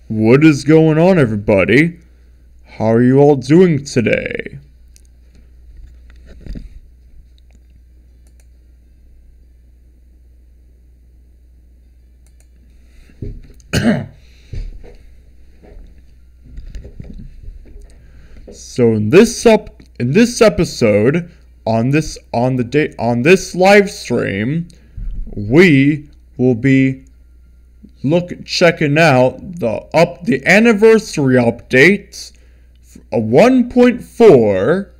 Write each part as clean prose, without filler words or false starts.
What is going on, everybody? How are you all doing today? So in this episode, on this live stream, we will be checking out the anniversary update, 1.4,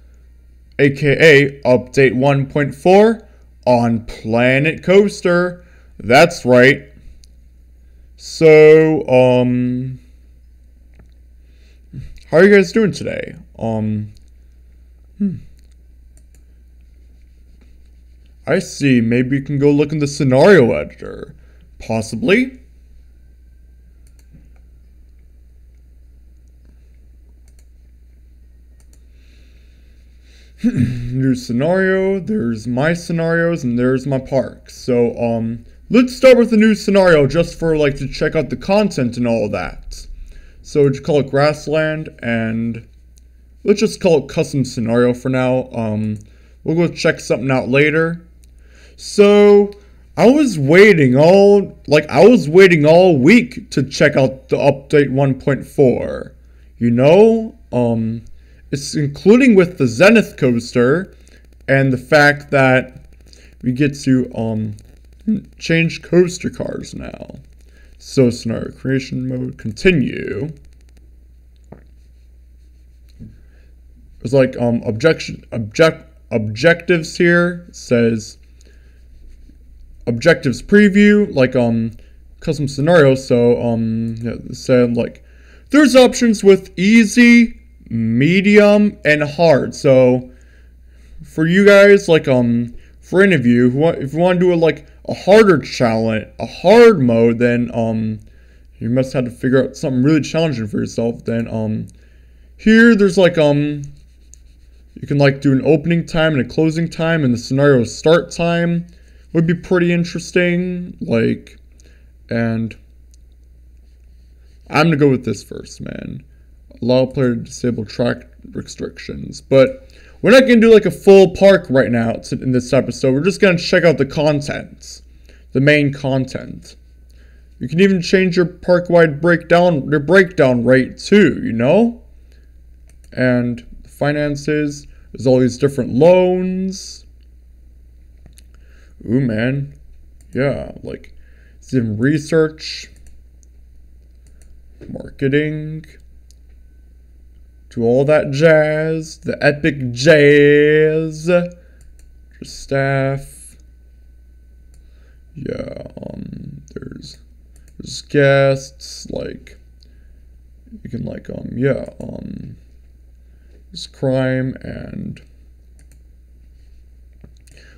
aka update 1.4 on Planet Coaster. That's right. So how are you guys doing today? I see. Maybe you can go look in the scenario editor. Possibly. There's scenario, there's my scenarios, and there's my parks. So, let's start with the new scenario just for, to check out the content and all that. So, just call it Grassland, and let's just call it Custom Scenario for now. We'll go check something out later. So, I was waiting all week to check out the update 1.4. It's including with the Zenith Coaster and the fact that we get to change coaster cars now. So scenario creation mode, continue. It's like objectives here. It says objectives preview, custom scenario. So it said there's options with easy, medium, and hard. So for you guys, for any of you, if you want to do a harder challenge, a hard mode, then you must have to figure out something really challenging for yourself. Then here there's you can do an opening time and a closing time, and the scenario start time would be pretty interesting. And I'm gonna go with this first, man. Allow player to disable track restrictions. But we're not going to do a full park right now in this episode. We're just going to check out the content. The main content. You can even change your park-wide breakdown rate too, And finances. There's all these different loans. Ooh, man. Yeah, it's in research. Marketing. To all that jazz, the epic jazz, just staff, yeah, there's guests, you can there's crime, and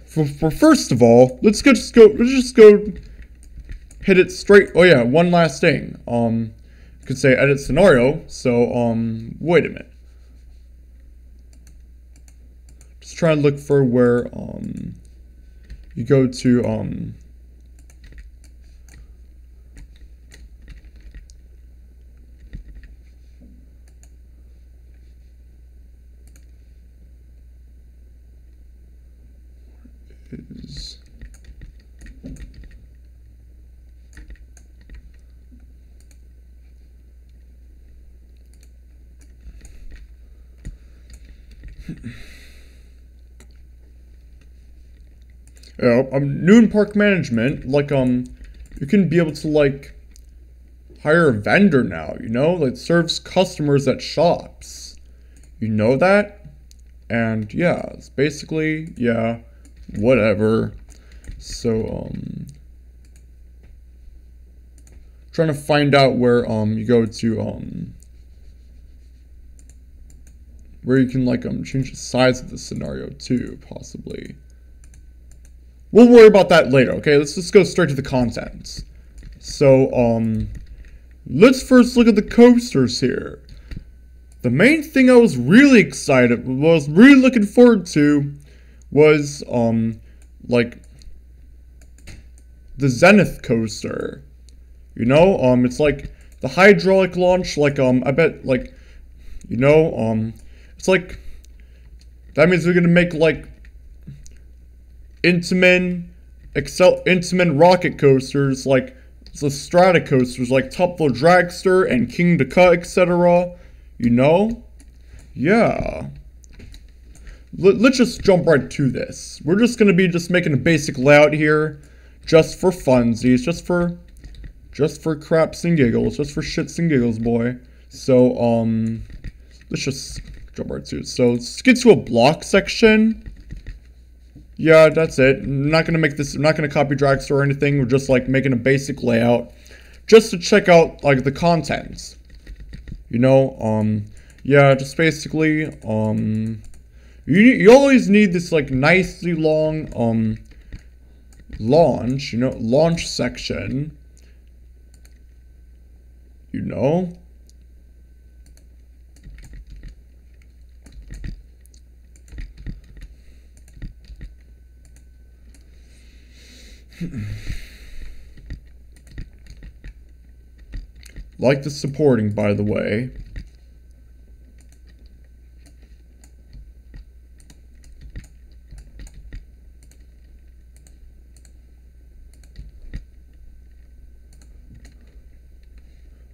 for first of all, let's just go hit it straight. Oh yeah, one last thing, could say edit scenario. So wait a minute. Just try and look for where you go to Noon Park Management, like, you can be able to, like, hire a vendor now, you know? Like, serves customers at shops. You know that? And, yeah, it's basically, yeah, whatever. So, trying to find out where, you go to, where you can, like, change the size of the scenario, too, possibly. We'll worry about that later, okay? Let's just go straight to the contents. So, let's first look at the coasters here. The main thing I was really looking forward to was, like, the Zenith coaster. You know, it's like the hydraulic launch, like, I bet, like, you know, it's like, that means we're gonna make, like, Intamin rocket coasters, like the Strata coasters, like Tupelo Dragster and King Dakar, etc. You know? Yeah. Let's just jump right to this. We're just gonna be making a basic layout here, just for funsies, just for craps and giggles, just for shits and giggles, boy. So, let's just jump right to it. So let's get to a block section. Yeah, that's it. I'm not gonna copy Dragster or anything. We're just like making a basic layout, just to check out like the contents. You know, yeah, just basically, you always need this like nicely long, launch section. You know. Like the supporting, by the way.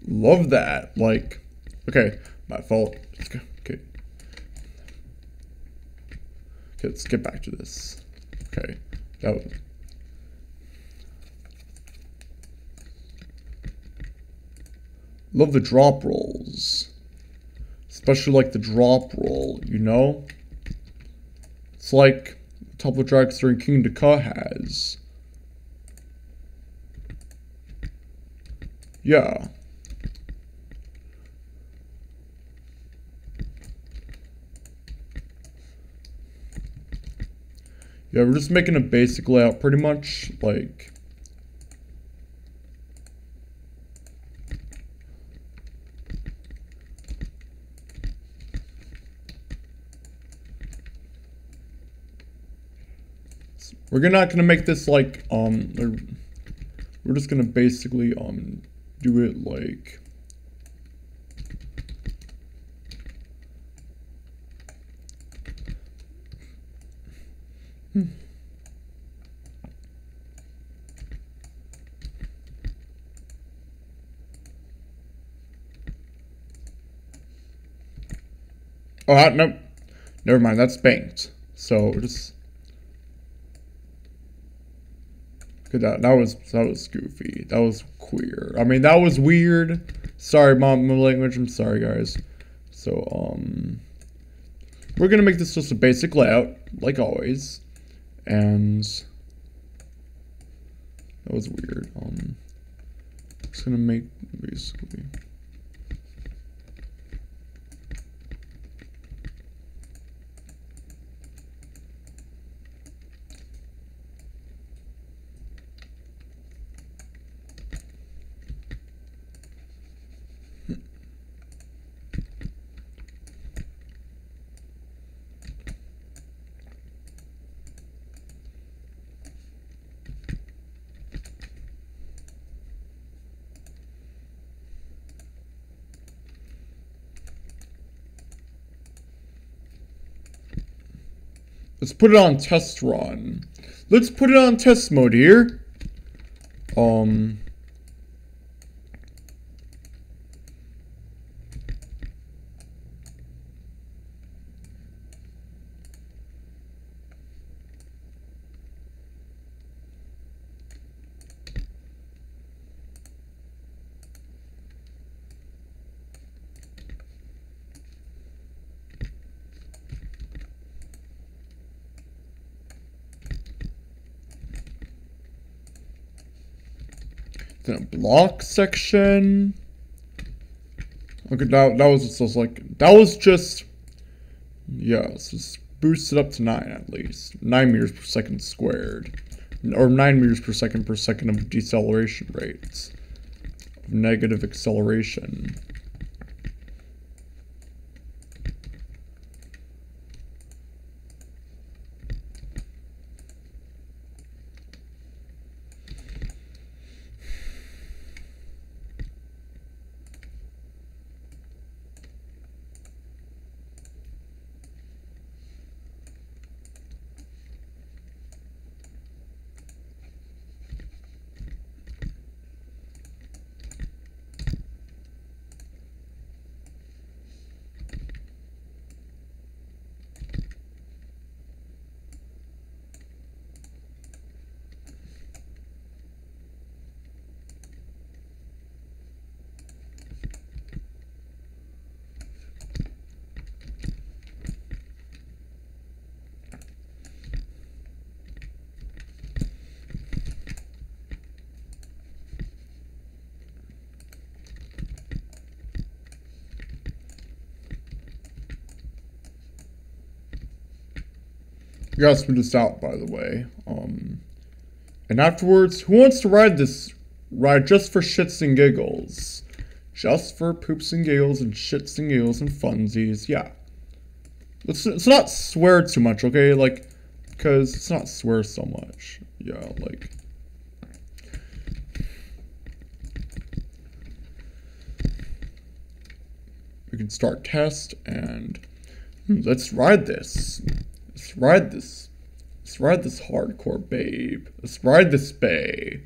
Love that. Like, okay, my fault. Okay. Okay, let's get back to this. Okay, that was... Love the drop rolls. Especially like the drop roll, you know? It's like Tupelo Dragster and King Dakar has. Yeah. Yeah, we're just making a basic layout pretty much, like... We're not gonna make this like, we're just gonna basically, do it like... Oh, no. Never mind, that's banked. So, we're just... That was goofy. That was queer. I mean, that was weird. Sorry, mom language. I'm sorry, guys. So, we're gonna make this just a basic layout, like always. And that was weird. Just gonna make basically... Let's put it on test run. Let's put it on test mode here. Gonna block section. Okay, that was just like, that was just, yeah, let's just boost it up to 9 at least. 9 meters per second squared. Or 9 meters per second of deceleration rates. Of negative acceleration. You gotta smooth this out, by the way. And afterwards, who wants to ride this ride just for shits and giggles? Just for poops and giggles and shits and giggles and funsies, yeah. Let's not swear too much, okay? Like, because let's not swear so much. Yeah, like. We can start test and let's ride this. Let's ride this. Let's ride this hardcore babe. Let's ride this bae.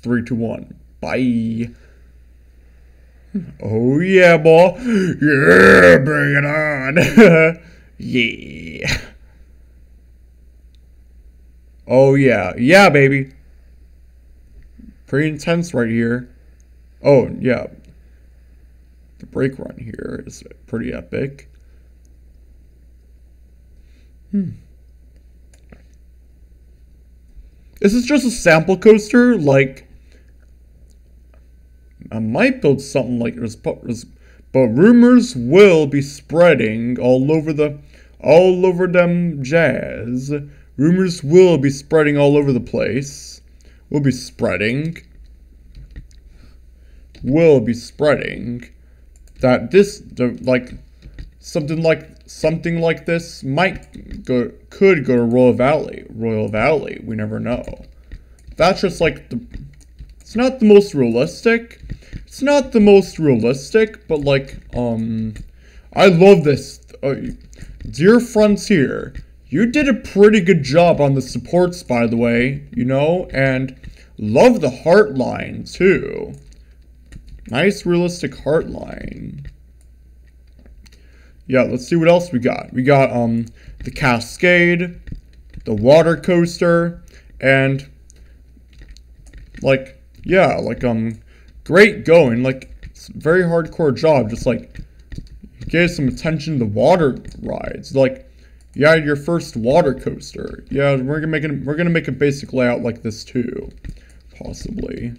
Three, two, one. Bye. Oh yeah, boy. Yeah, bring it on. Yeah. Oh yeah. Yeah, baby. Pretty intense right here. Oh, yeah. The brake run here is pretty epic. This is just a sample coaster. Like, I might build something like this, but rumors will be spreading all over them jazz. Rumors will be spreading all over the place. Will be spreading that something like this could go to Royal Valley. We never know. That's just like it's not the most realistic. It's not the most realistic, but like I love this. Dear Frontier, you did a pretty good job on the supports, by the way, you know, and love the heart line too. Nice realistic heart line. Yeah, let's see what else we got. We got the Cascade, the water coaster, and like great going. Like, it's a very hardcore job. Just like gave some attention to the water rides. Like, yeah, your first water coaster. Yeah, we're gonna make a basic layout like this too, possibly.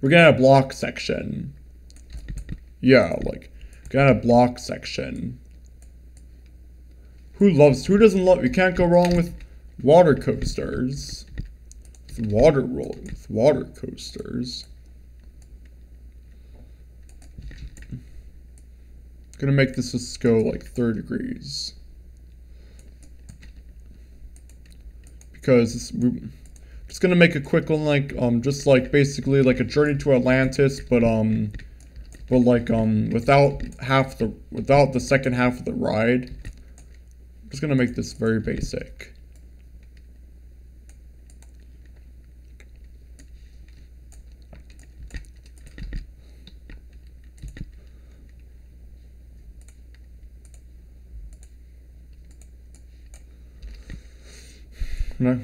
We're gonna have a block section. Yeah, like, gonna have a block section. Who doesn't love, you can't go wrong with water coasters. With water coasters. Gonna make this just go like 30 degrees. Because it's gonna make a quick one, like just like basically like a Journey to Atlantis, but like without the second half of the ride. I'm just gonna make this very basic. No.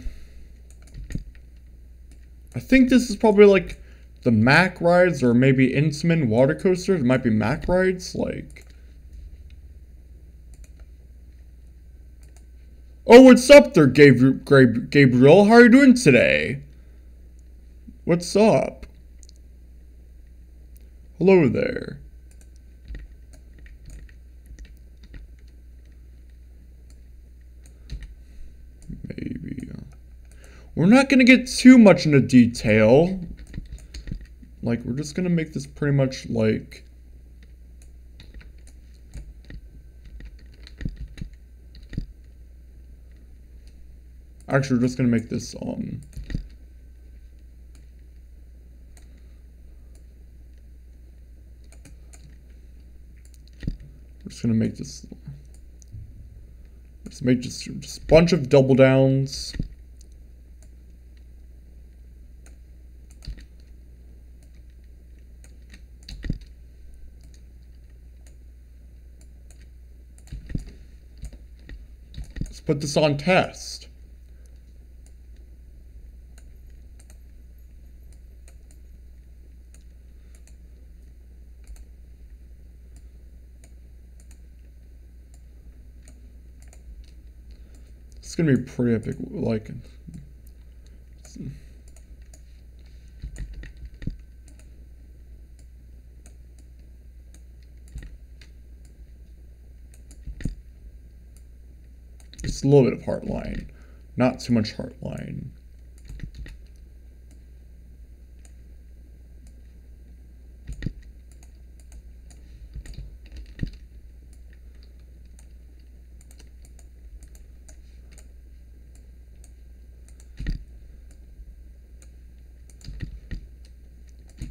I think this is probably like the Mack rides, or maybe Intamin water coasters. It might be Mack rides, like. Oh, what's up there, Gabriel? How are you doing today? What's up? Hello there. Maybe. We're not gonna get too much into detail. Like, we're just gonna make this pretty much like... Actually, we're just gonna make this, we're just gonna make this... Let's make just a bunch of double downs. Let's put this on test. It's gonna be pretty epic, like... Just a little bit of Heartline. Not too much Heartline.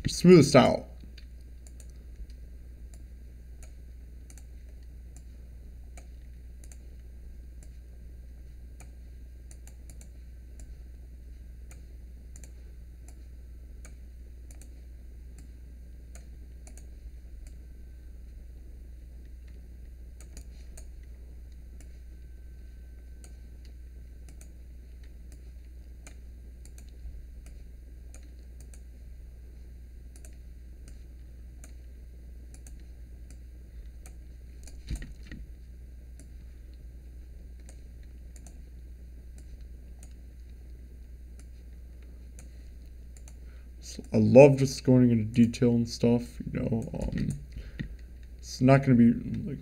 Smooth this out. I love just going into detail and stuff, you know. It's not going to be like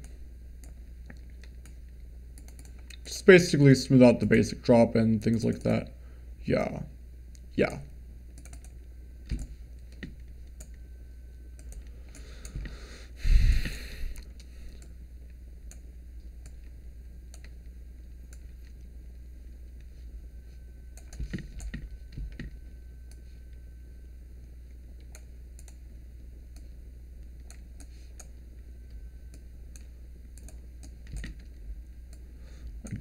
just basically smooth out the basic drop and things like that. Yeah.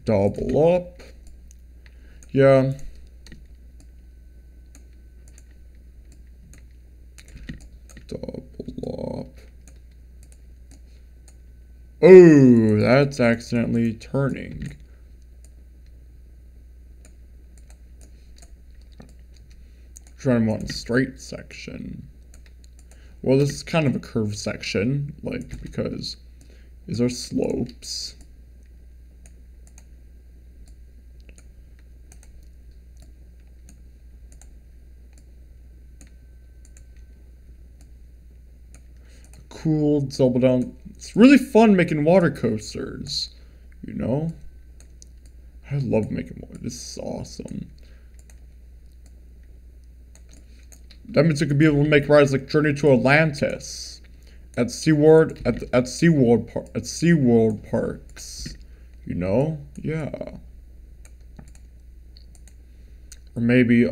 Double up. Yeah. Double up. Oh, that's accidentally turning. Trying to want a straight section. Well, this is kind of a curved section, like, because these are slopes. Cool double down. It's really fun making water coasters, you know? I love making water. This is awesome. That means you could be able to make rides like Journey to Atlantis at SeaWorld at SeaWorld parks. You know? Yeah. Or maybe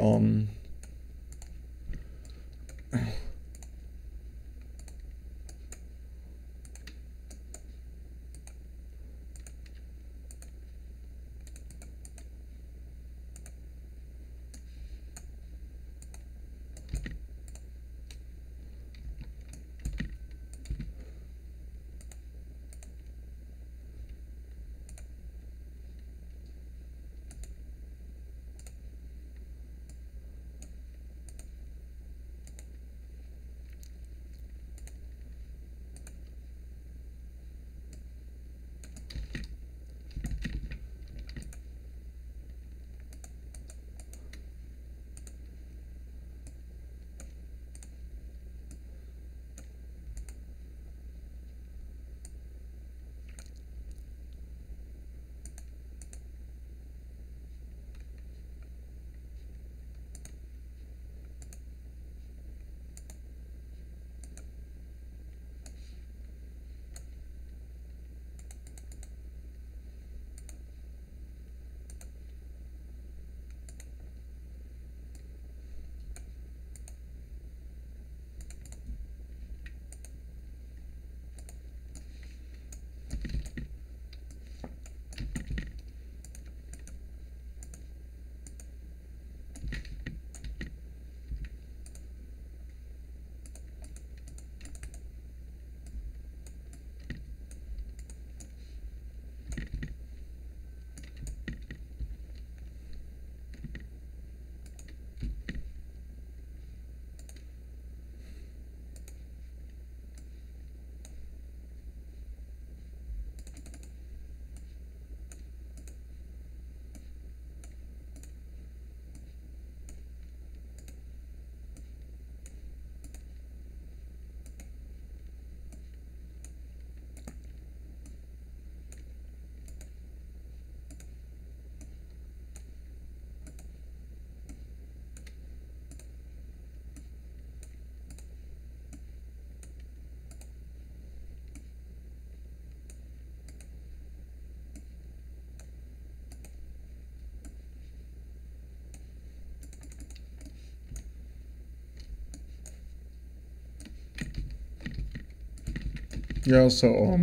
Yeah, so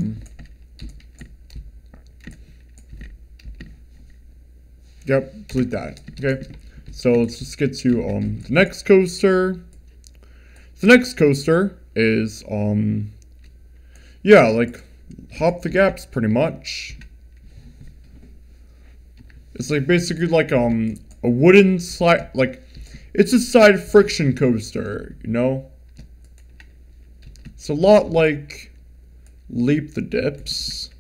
yep, delete that. Okay. So let's just get to the next coaster. The next coaster is yeah, like Hop the Gaps pretty much. It's like basically like a wooden slide, like it's a side friction coaster, you know? It's a lot like Leap the Dips.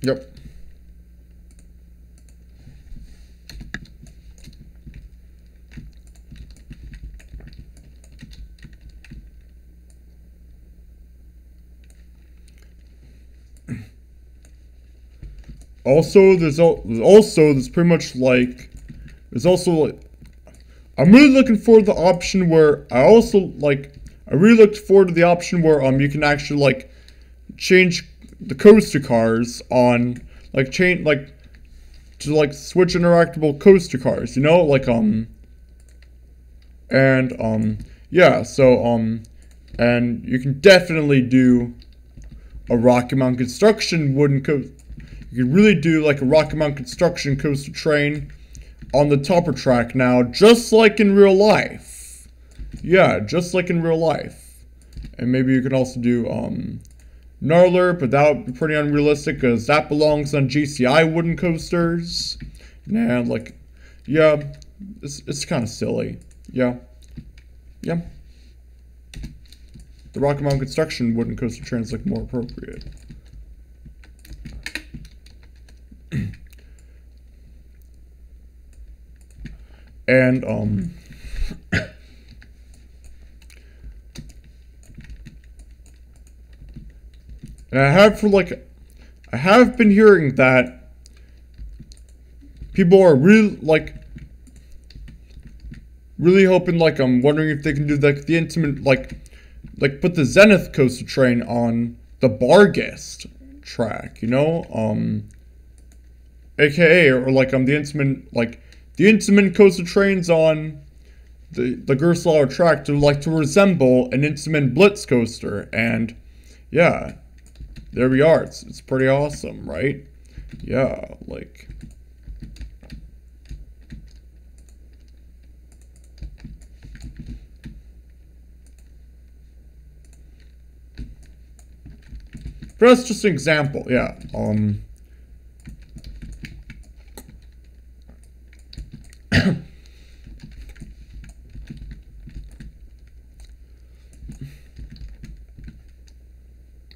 Yep. Also, there's pretty much like, there's also like, I'm really looking forward to the option where I really looked forward to the option where you can actually like change the coaster cars on to like switch interactable coaster cars, you know, like and yeah, so and you can definitely do a Rocky Mountain Construction wooden coaster. You can really do like a Rocky Mountain Construction coaster train on the topper track now, just like in real life. Yeah, just like in real life. And maybe you can also do Gnarler, but that would be pretty unrealistic because that belongs on GCI wooden coasters. And like, yeah, it's kind of silly. Yeah, yeah. The Rocky Mountain Construction wooden coaster train is like more appropriate. And and I have been hearing that people are really hoping, like, I'm wondering if they can do like the intimate, like put the Zenith coaster train on the Barghest track, you know, aka, or like the Intamin coaster trains on the Gerstlauer track to resemble an Intamin Blitz coaster, and yeah, there we are. It's pretty awesome, right? Yeah, like. But that's just an example, yeah.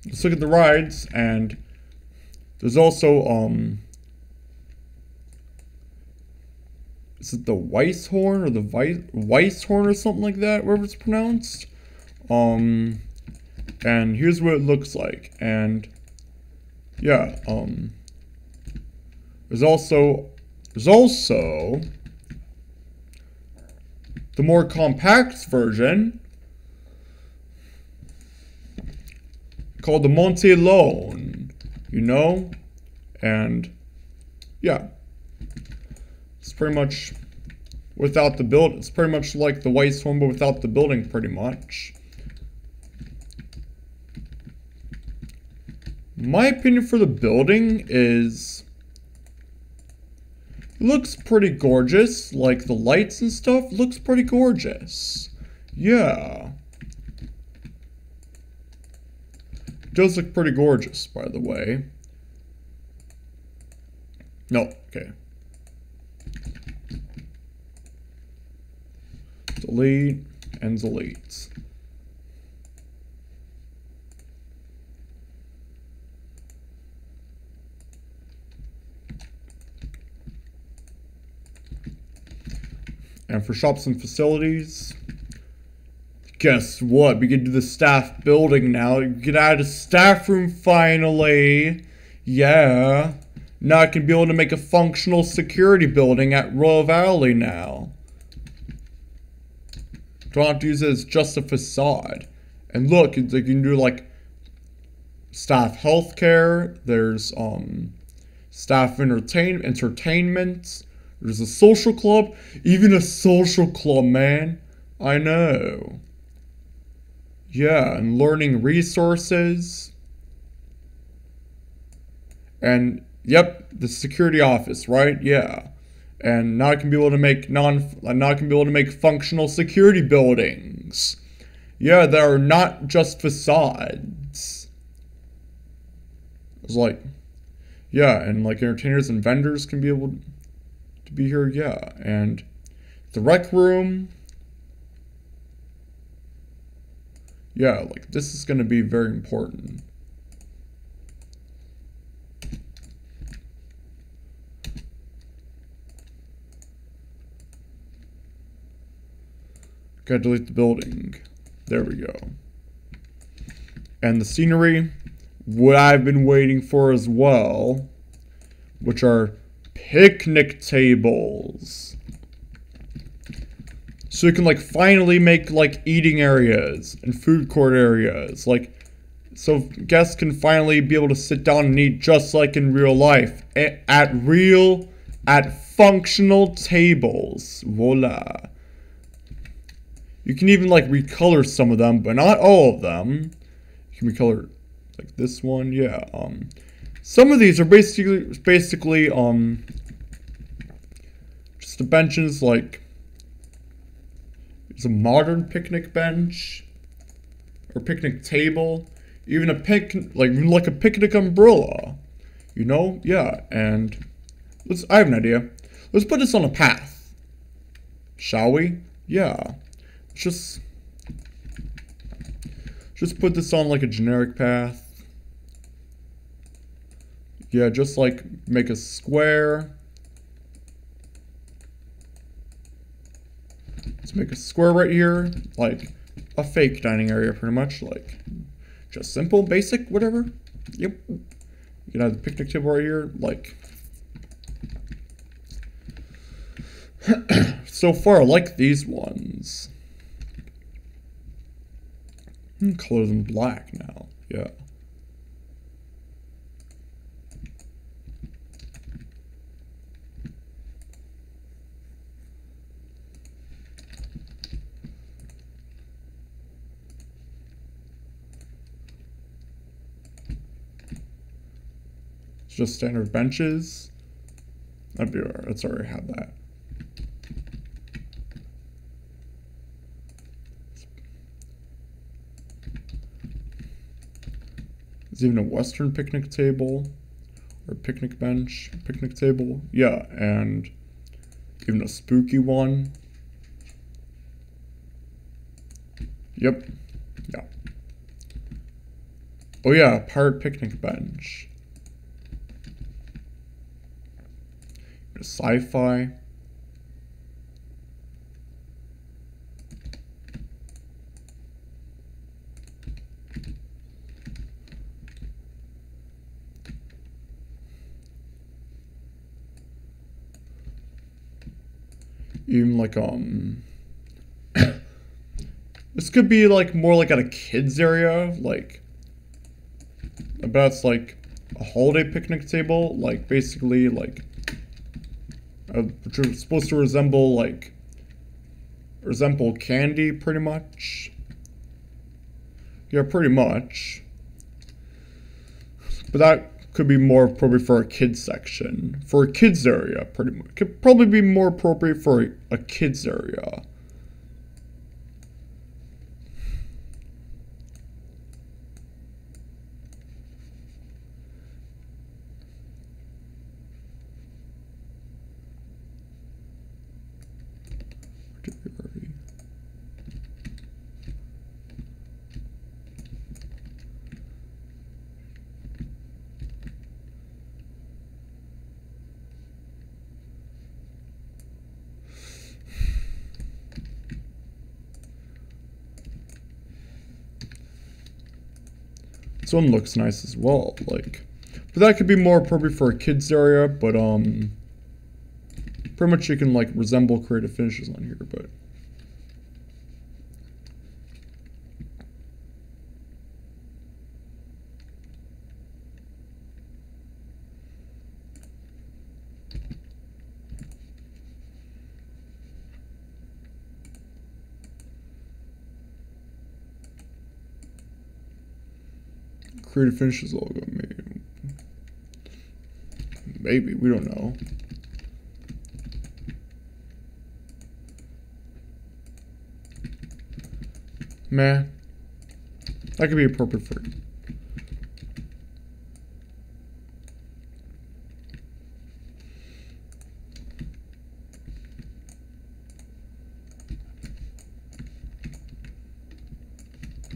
Let's look at the rides, and there's also, is it the Weisshorn or the Weisshorn or something like that, wherever it's pronounced? And here's what it looks like, and yeah, there's also the more compact version called the Monte Alone, you know? And yeah, it's pretty much without the build. It's pretty much like the Weisshorn, but without the building, pretty much. My opinion for the building is, it looks pretty gorgeous. Like the lights and stuff looks pretty gorgeous. Yeah. It does look pretty gorgeous, by the way. No, okay. Delete and delete. And for shops and facilities, guess what? We can do the staff building now. You can add a staff room finally. Yeah. Now I can be able to make a functional security building at Royal Valley now. Don't have to use it as just a facade. And look, you can do like staff healthcare. There's staff entertainment. There's a social club. Even a social club, man. I know. Yeah, and learning resources. And, yep, the security office, right? Yeah. And now I can be able to make functional security buildings. Yeah, that are not just facades. It's like, yeah, and like entertainers and vendors can be able to be here, yeah. And the rec room. Yeah, like this is going to be very important. Gotta delete the building. There we go. And the scenery, what I've been waiting for as well, which are picnic tables. So you can like finally make like eating areas and food court areas. Like, so guests can finally be able to sit down and eat just like in real life. At functional tables. Voila. You can even like recolor some of them, but not all of them. You can recolor like this one, yeah. Some of these are basically just the benches. Like it's a modern picnic bench or picnic table, even a like a picnic umbrella, you know? Yeah, and I have an idea. Let's put this on a path, shall we? Yeah. Just put this on like a generic path. Yeah, just like make a square. Let's make a square right here, like a fake dining area pretty much, like just simple, basic, whatever. Yep. You can have the picnic table right here, like so far I like these ones. Color them black now. Yeah. It's just standard benches. That'd be alright. Let's already have that. There's even a Western picnic table, or picnic bench, picnic table. Yeah, and even a spooky one. Yep. Yeah. Oh yeah, pirate picnic bench. Sci-fi. Even like this could be like more like at a kids area, like I bet it's like a holiday picnic table, like basically like which is supposed to resemble candy pretty much. Yeah, pretty much. But that could be more appropriate for a kids section. For a kids area, pretty much. Could probably be more appropriate for a kids area. This one looks nice as well, like, but that could be more appropriate for a kids area, but pretty much you can like resemble creative finishes on here, but creative finishes logo, maybe, we don't know. Meh. That could be appropriate for you.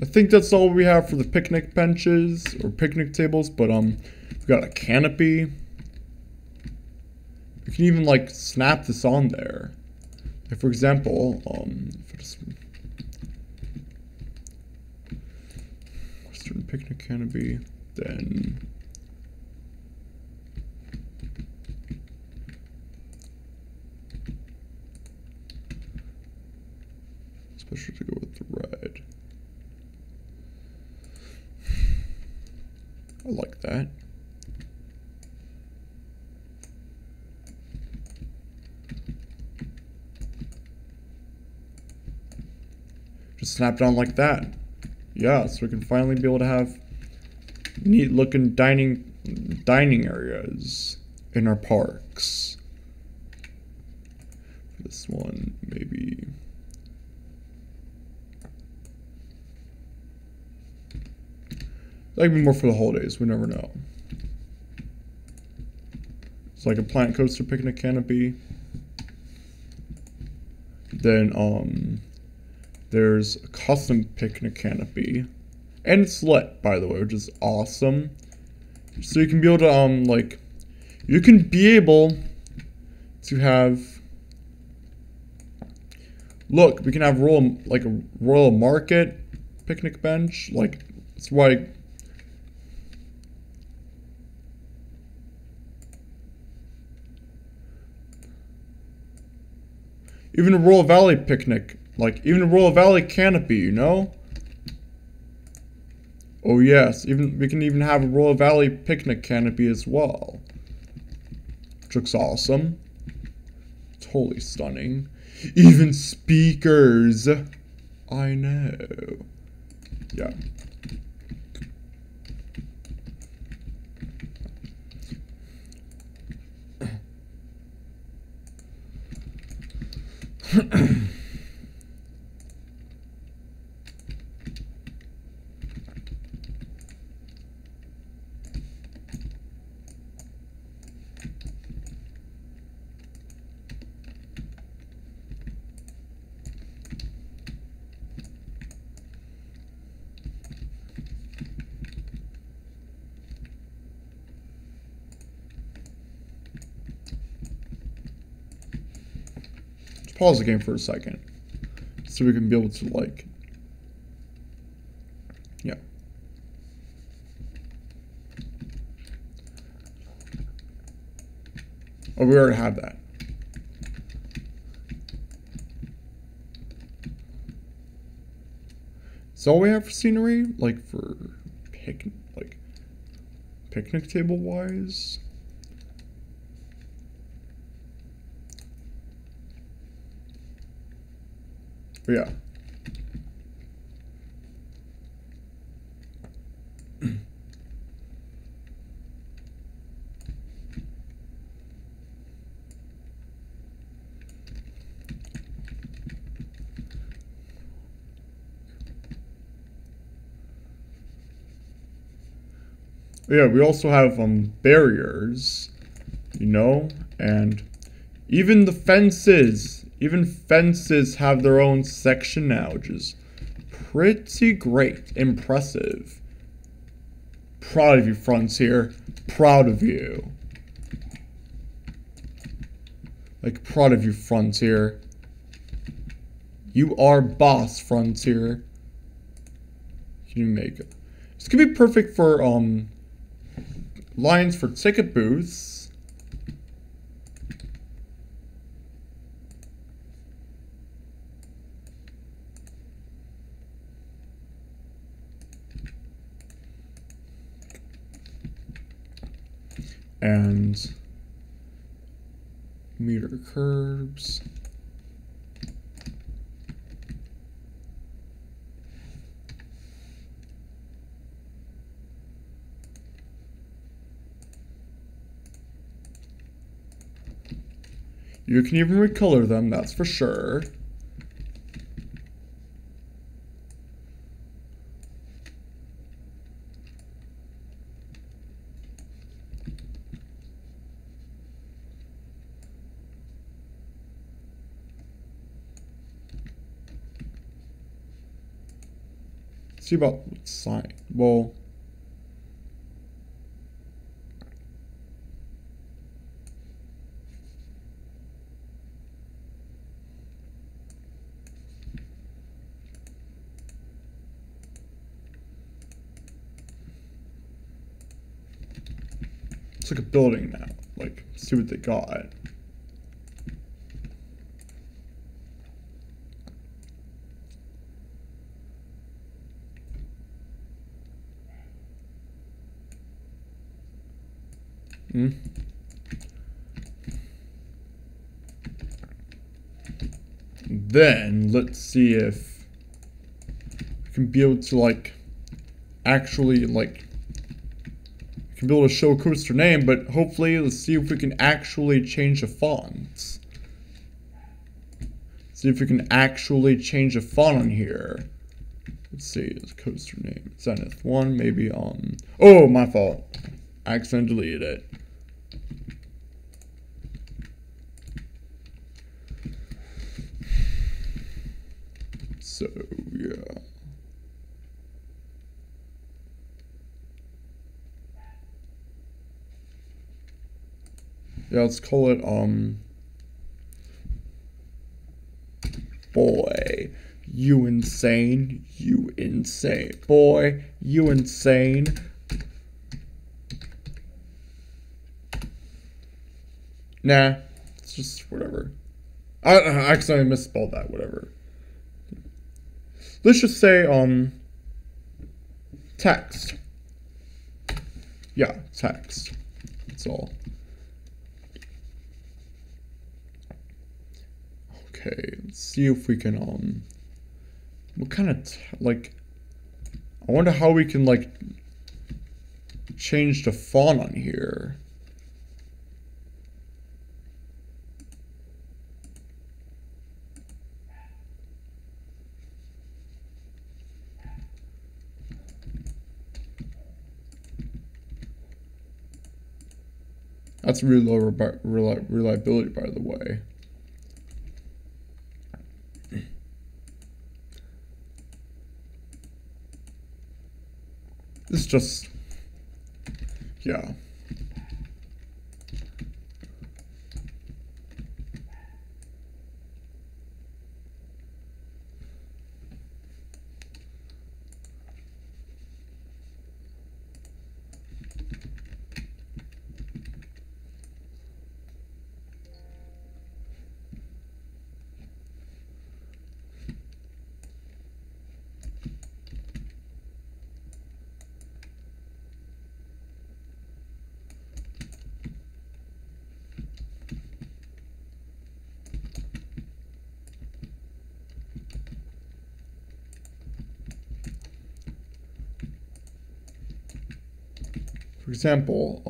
I think that's all we have for the picnic benches or picnic tables, but we've got a canopy. You can even like snap this on there. Like, for example, Western picnic canopy, then special to go with the red. I like that. Just snap it on like that. Yeah, so we can finally be able to have neat looking dining areas in our parks. This one, maybe. That could be more for the holidays, we never know. It's like a plant coaster picnic canopy. Then there's a custom picnic canopy. And it's lit, by the way, which is awesome. So you can be able to like you can be able to have, look, we can have like a Royal Market picnic bench. Like, that's why even a Royal Valley picnic, like even a Royal Valley canopy, you know? Oh yes, we can even have a Royal Valley picnic canopy as well. Which looks awesome. Totally stunning. Even speakers. I know. Yeah. pause the game for a second so we can be able to like, yeah. Oh, we already have that. So all we have for scenery, like for picnic table wise. But yeah. Yeah, we also have barriers, you know, and even the fences, have their own section now, which is pretty great, impressive. Proud of you, Frontier. Proud of you. Like, proud of you, Frontier. You are boss, Frontier. Can you make it? This could be perfect for lines for ticket booths. And meter curbs. You can even recolor them, that's for sure. See about sign. Well, it's like a building now. Like, see what they got. Then let's see if we can be able to like actually like we can be able to show a coaster name, but hopefully let's see if we can actually change the fonts. See if we can actually change the font on here. Let's see, it's coaster name. Zenith 1, maybe oh, my fault. I accidentally deleted it. So, yeah. Yeah, let's call it, boy, you insane, boy, you insane. Nah, it's just whatever. I accidentally misspelled that, whatever. Let's just say, text. Yeah, text. That's all. Okay, let's see if we can, what kind of, like, I wonder how we can, like, change the font on here. That's really low reliability, by the way. This is just, yeah. For example,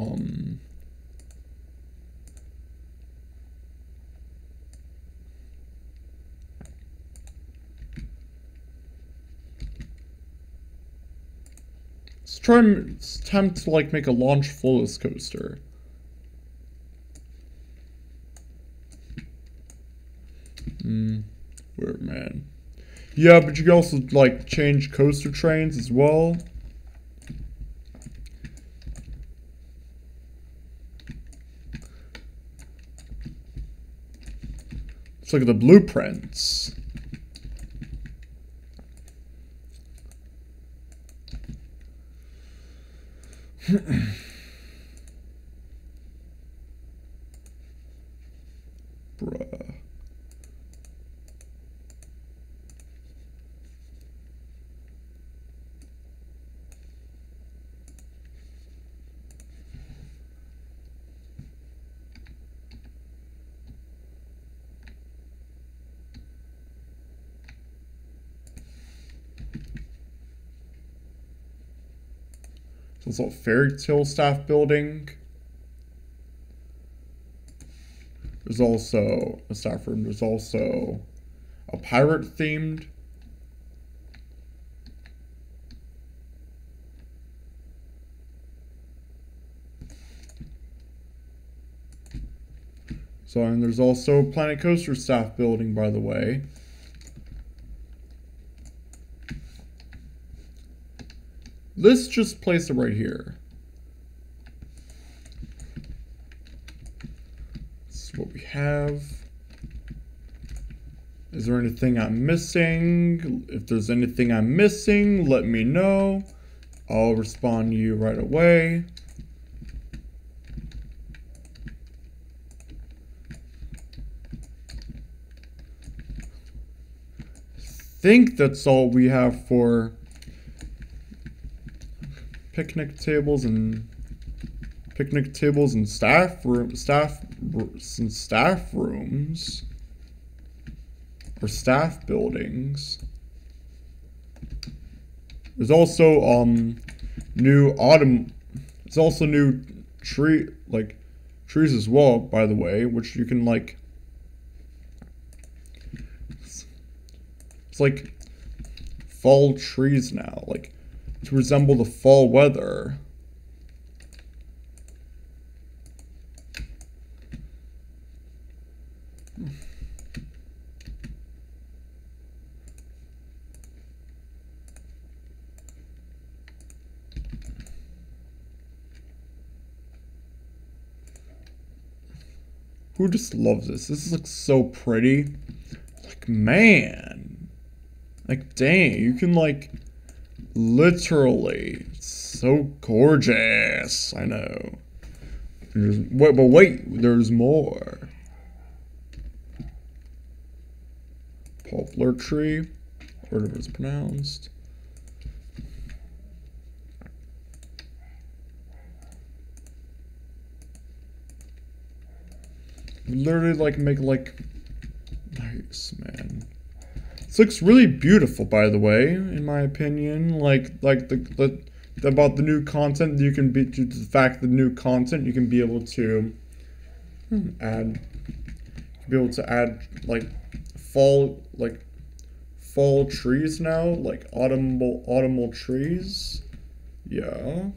it's time to like make a launch flawless coaster. Weird, man. Yeah, but you can also like change coaster trains as well. Let's look at the blueprints. Bruh. There's a fairy tale staff building. There's also a staff room. There's also a pirate themed. So, and there's also Planet Coaster staff building, by the way. Let's just place it right here. This is what we have. Is there anything I'm missing? If there's anything I'm missing, let me know. I'll respond to you right away. I think that's all we have for picnic tables and staff rooms or staff buildings. There's also new autumn. It's also new trees as well, by the way, which you can like. It's like fall trees now, like to resemble the fall weather. Who just loves this? This looks so pretty. Like, man. Like, dang, you can, like, literally. It's so gorgeous. I know. But wait, there's more. Poplar tree, whatever it's pronounced. Literally, like, make, like, nice, man. This looks really beautiful, by the way, in my opinion. Like about the new content, you can be, due to the fact that the new content, you can be able to add, like, fall trees now, like autumnal trees. Yeah.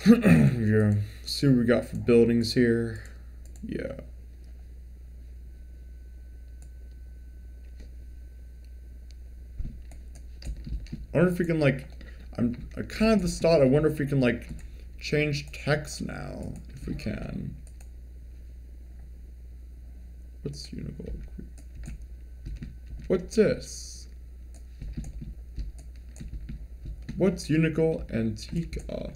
Yeah. See what we got for buildings here. Yeah. I wonder if we can, like, I kind of just thought, I wonder if we can, like, change text now, if we can. What's Unigold? What's this? What's Unigold Antica?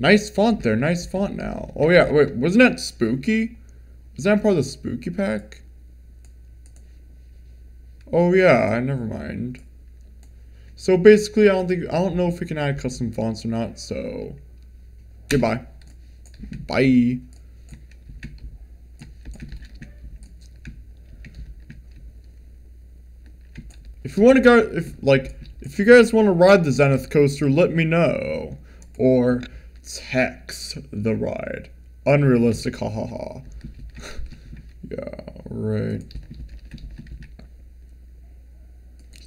Nice font there, nice font now. Oh yeah, wait, wasn't that spooky? Was that part of the spooky pack? Oh yeah, never mind. So basically, I don't know if we can add custom fonts or not. So goodbye, bye. If you want to go, if you guys want to ride the Zenith coaster, let me know, or text the ride. Unrealistic, hahaha. Yeah, right.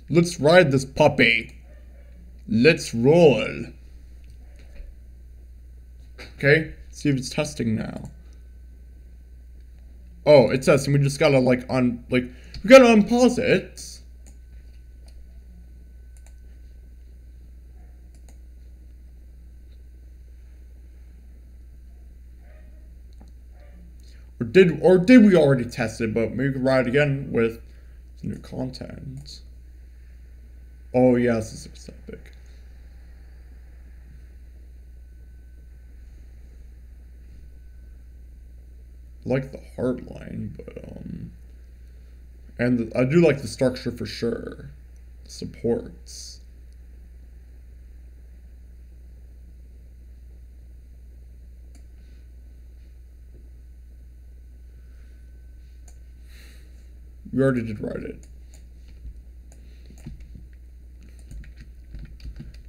Let's ride this puppy. Let's roll. Okay, see if it's testing now. Oh, it's testing. We just gotta we gotta unpause it. Or did we already test it? But maybe we can ride again with new content. Oh yeah, this is epic. I like the heart line, but and I do like the structure for sure. Supports. We already did write it.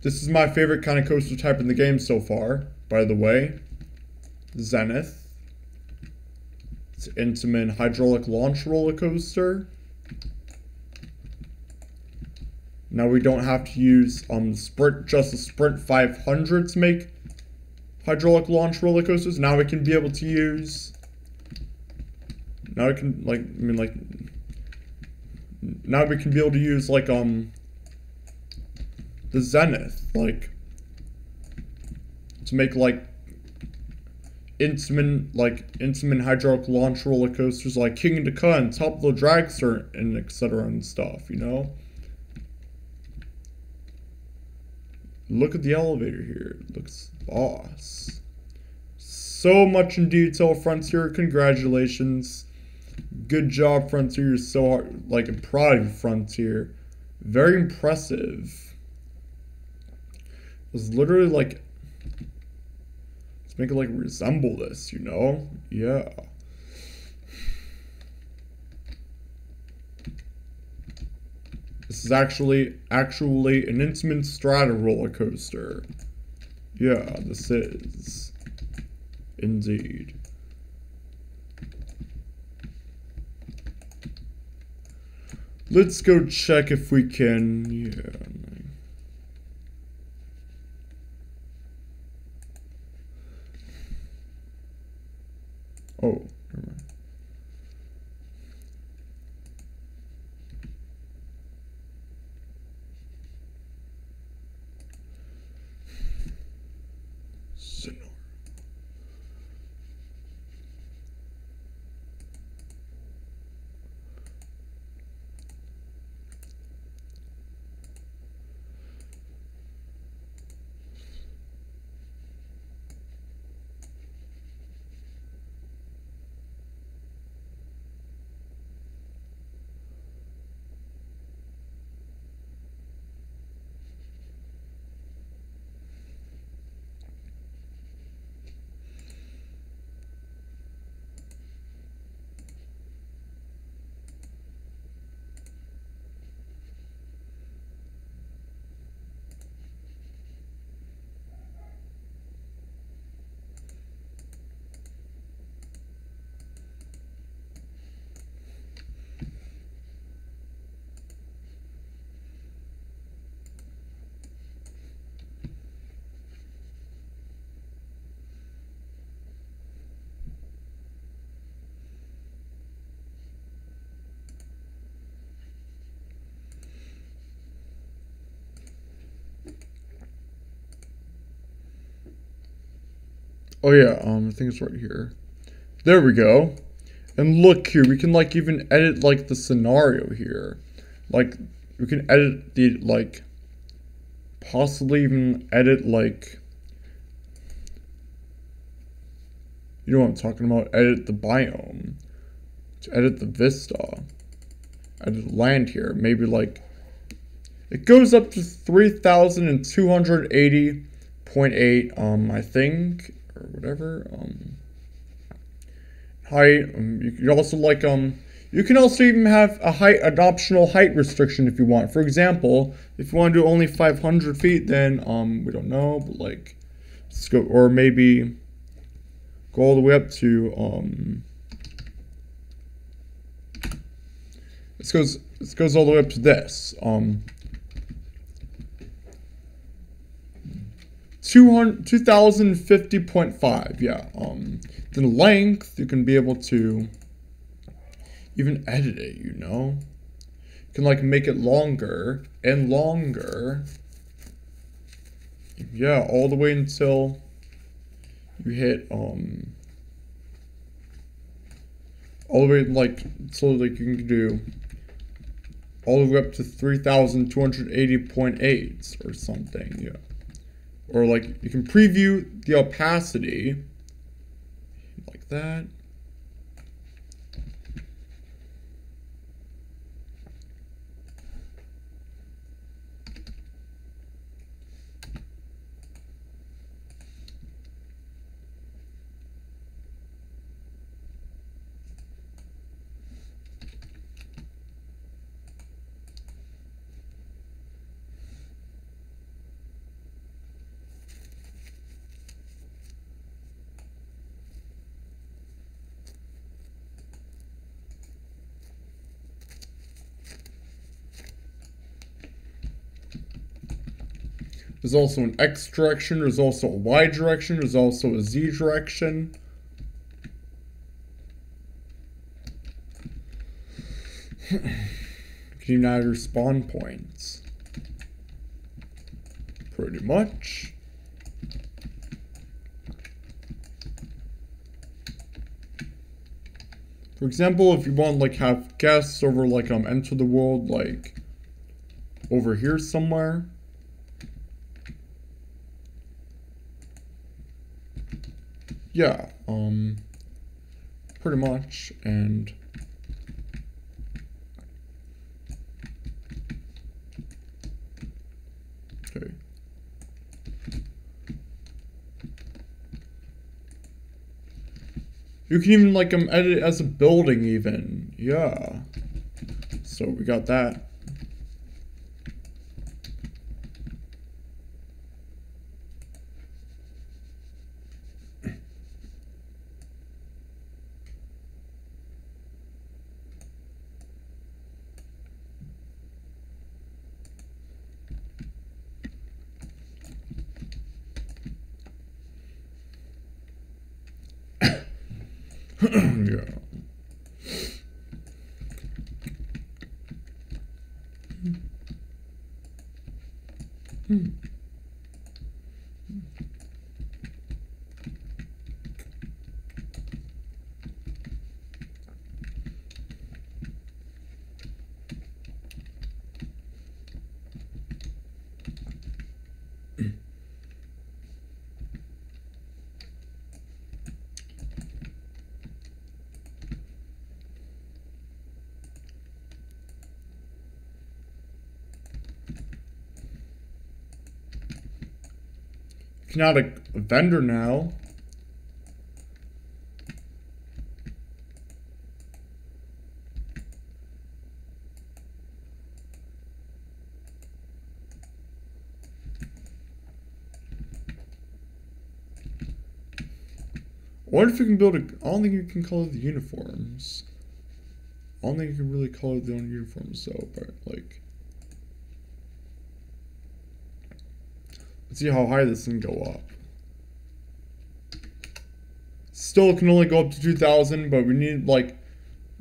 This is my favorite kind of coaster type in the game so far, by the way. Zenith. It's an Intamin hydraulic launch roller coaster. Now we don't have to use just a Sprint 500 to make hydraulic launch roller coasters. Now we can be able to use. Now we can now we can be able to use the Zenith to make Intamin hydraulic launch roller coasters like King of the Ka and Top of the Dragster and etc. and stuff, you know? Look at the elevator here. It looks boss. So much in detail, Frontier. Congratulations. Good job, Frontier. You're so hard, I'm proud of you, Frontier. Very impressive. It's literally let's make it resemble this, you know? Yeah. This is actually an Intamin Strata roller coaster. Yeah, this is. Indeed. Let's go check if we can. Yeah. Oh, never mind. Oh yeah, I think it's right here. There we go. And look here, we can even edit the scenario here. We can edit the possibly even edit you know what I'm talking about, edit the biome. To edit the vista. added land here. Maybe like it goes up to 3,280.8 I think, or whatever. Height. You can also like you can also even have an optional height restriction if you want. For example, if you want to do only 500 feet, then we don't know, but like let's go, or maybe go all the way up to this goes all the way up to this 2050.5. Yeah. Then length, you can be able to even edit it, you know? You can like make it longer and longer. Yeah, all the way until you hit all the way like so like you can do all the way up to 3,280.8 or something, yeah. Or like you can preview the opacity like that. There's also an X direction, there's also a Y direction, there's also a Z direction. You can even add your spawn points. Pretty much. For example, if you want like have guests over like enter the world like over here somewhere. Yeah, pretty much, and okay. You can even like edit it as a building even. Yeah. So we got that. Yeah. You can add a vendor now. I wonder if you can build a. I don't think you can color the uniforms. I don't think you can really color the own uniforms though, but like. Let's see how high this can go up. Still can only go up to 2,000, but we need like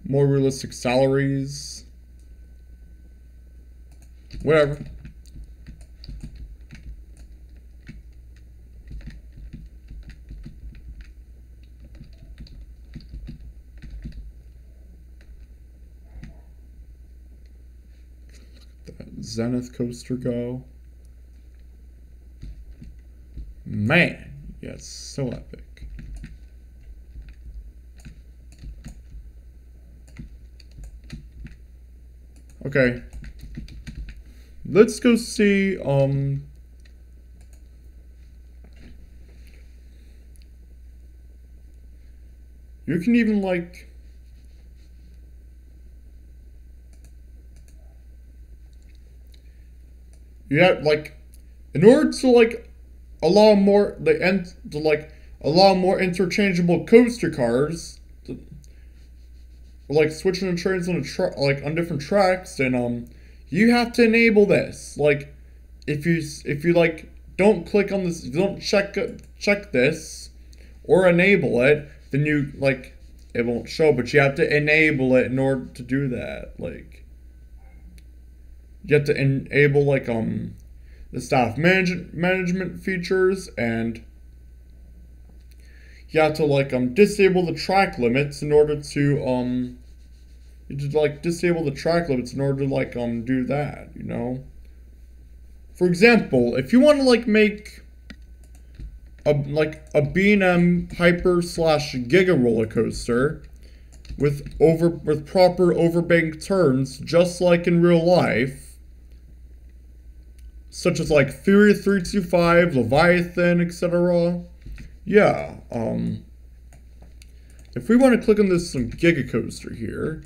more realistic salaries. Whatever. Look at that Zenith coaster go. Man, yeah, it's so epic. Okay. Let's go see, you can even, like, you have, like, in order to, like, allow more, allow more interchangeable coaster cars, like, switching the trains on on different tracks, and, you have to enable this. Like, if you, like, don't click on this, don't check this, or enable it, then you, like, it won't show, but you have to enable it in order to do that. Like, you have to enable, like, the staff management features, and you have to, like, disable the track limits in order to, you have to, like, disable the track limits in order to, like, do that, you know? For example, if you want to, like, make a B&M Hyper / Giga roller coaster with proper overbank turns, just like in real life, such as like Fury 325, Leviathan, etc. Yeah, if we want to click on this Giga coaster here,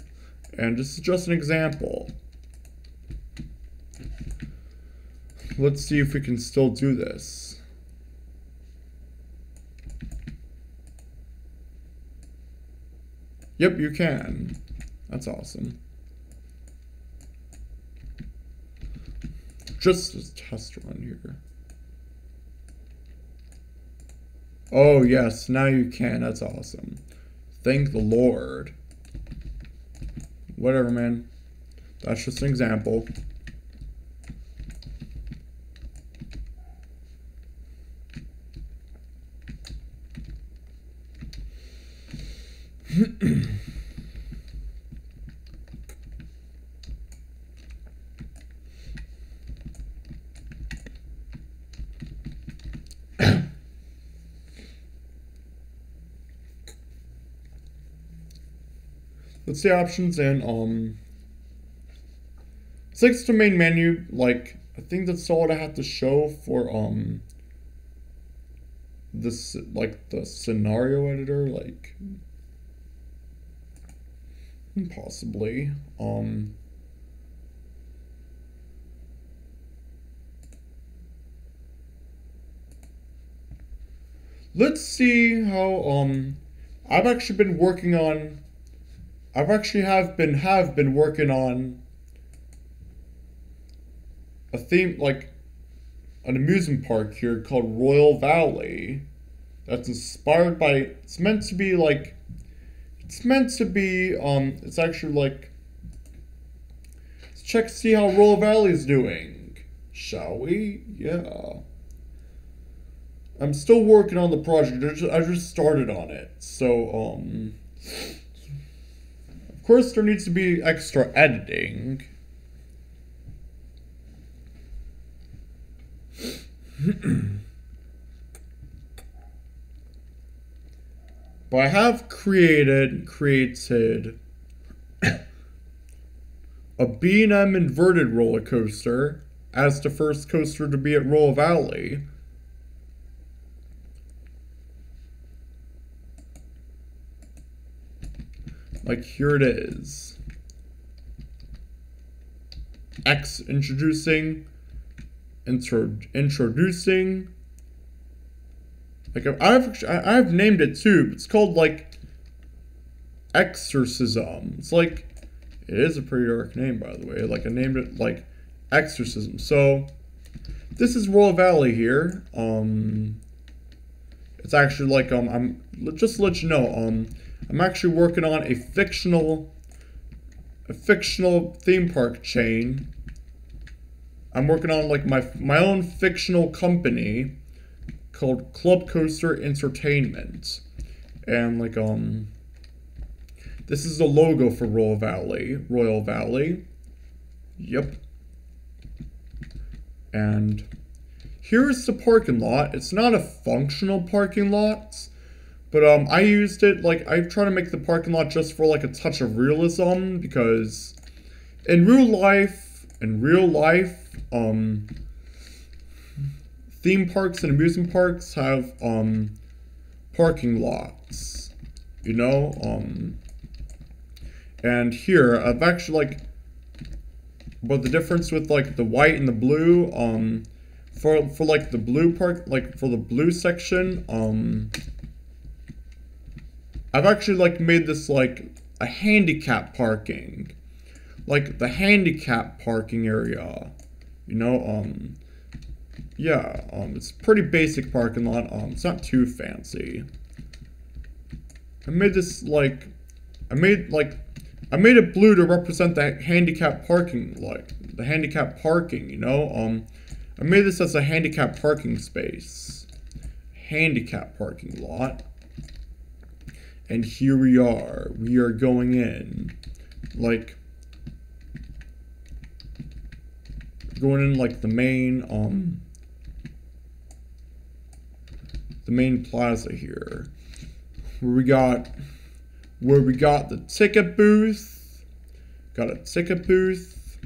and this is just an example. Let's see if we can still do this. Yep, you can. That's awesome. Just a test run here. Oh, yes, now you can. That's awesome. Thank the Lord. Whatever, man. That's just an example. Let's see options in 6 to main menu. Like, I think that's all I have to show for this, like, the scenario editor, like, possibly. Let's see how I've actually been working on. I've actually have been working on a theme, like an amusement park here called Royal Valley. That's inspired by. It's meant to be like. It's meant to be. It's actually like. Let's check to see how Royal Valley is doing, shall we? Yeah. I'm still working on the project. I just started on it, so of course there needs to be extra editing. But I have created a B&M inverted roller coaster as the first coaster to be at Royal Valley. Like, here it is. Introducing. Like, I've named it too. It's called, like, Exorcism. It's like, it is a pretty dark name, by the way. Like, I named it, like, Exorcism. So, this is Royal Valley here. It's actually, like, just to let you know, I'm actually working on a fictional theme park chain. I'm working on, like, my own fictional company called Club Coaster Entertainment. And, like, this is the logo for Royal Valley. Yep. And here's the parking lot. It's not a functional parking lot, but I used it, like, I try to make the parking lot just for, like, a touch of realism, because in real life, theme parks and amusement parks have parking lots, you know. And here I've actually like, but the difference with like the white and the blue, for like the blue park, like for the blue section, I've actually like made this like a handicap parking, like the handicap parking area, you know. Yeah, it's a pretty basic parking lot. It's not too fancy. I made this like, I made it blue to represent the handicap parking, like the handicap parking, you know. I made this as a handicap parking space, handicap parking lot. And here we are going in, like, like the main plaza here, where we got the ticket booth. Got a ticket booth.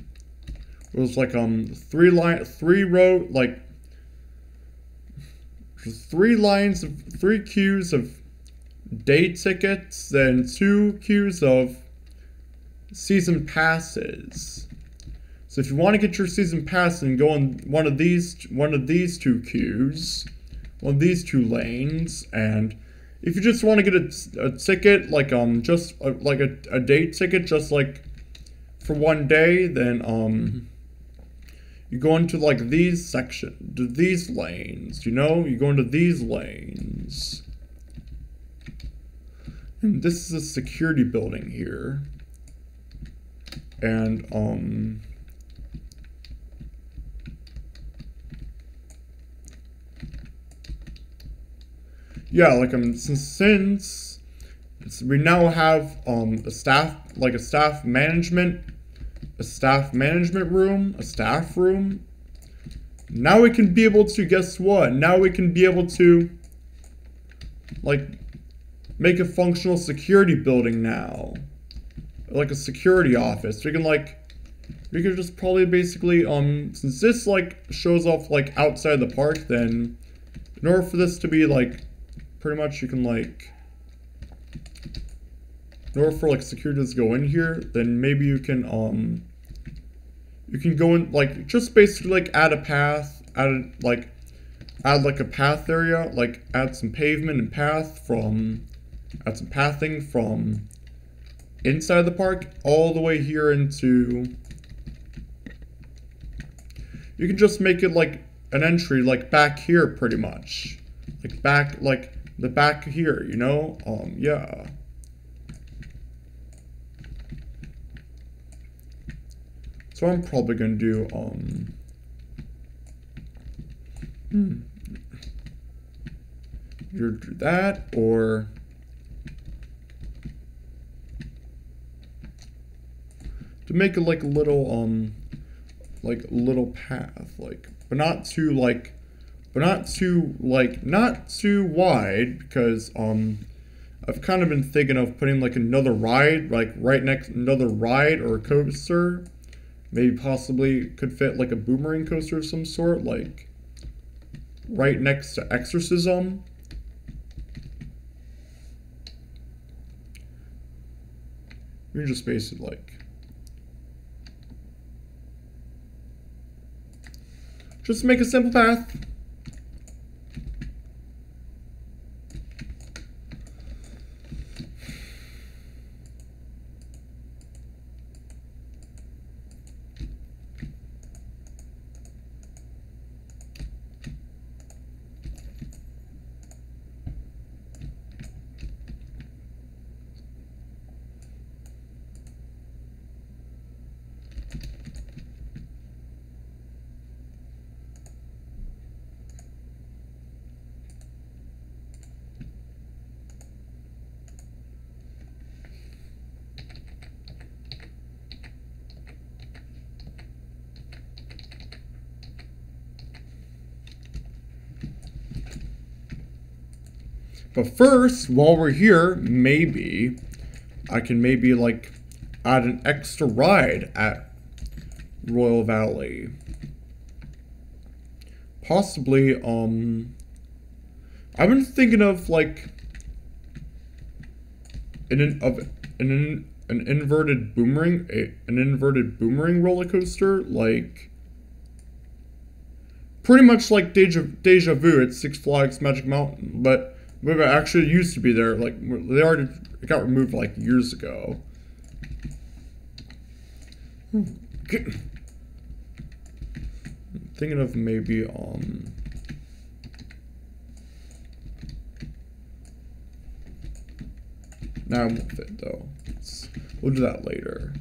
It was like three queues of day tickets, then 2 queues of season passes. So if you want to get your season pass and go on one of these 2 queues, one of these 2 lanes, and if you just want to get a ticket, like just like a day ticket, just like for one day, then you go into like these lanes, you know, you go into these lanes. And this is a security building here. And yeah, like since we now have a staff management room. Now we can be able to, guess what? Now we can be able to like make a functional security building now. Like a security office. We can just probably basically since this like shows off like outside the park, then in order for this to be like pretty much, you can like, in order for like security to go in here, then maybe you can go in like just basically like add a path, add like a path area, like add some pavement and add some pathing from inside the park all the way here into, you can just make it like an entry like back here pretty much, like back, like the back here, you know. Yeah, so I'm probably gonna do either do that, or to make it like a little little path, like not too wide, because I've kind of been thinking of putting like another ride, like another ride or a coaster. Maybe possibly could fit like a boomerang coaster of some sort, like right next to Exorcism. You can just basically like just make a simple path. But first, while we're here, maybe I can like add an extra ride Royal Valley. Possibly, I've been thinking of like an inverted boomerang roller coaster, like pretty much like Deja Vu at Six Flags Magic Mountain, but it actually used to be there. Like it got removed like years ago. Thinking of maybe Now I'm with it though. We'll do that later.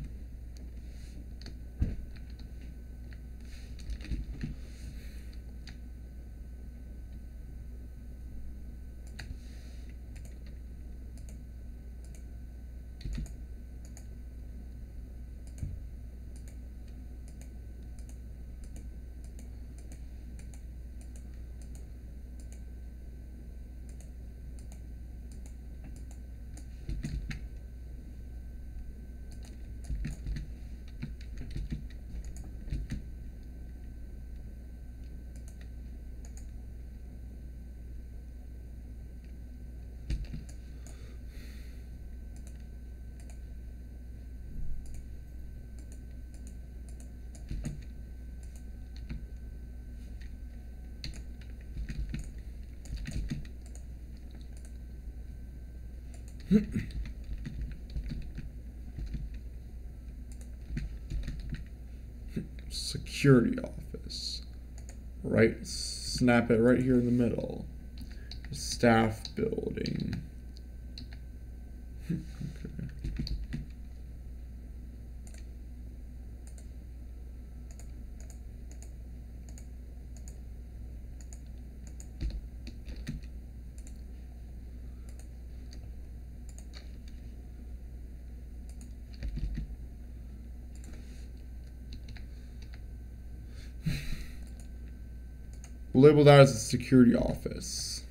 Security office. Right, snap it right here in the middle. Staff building. Okay. We'll label that as a security office.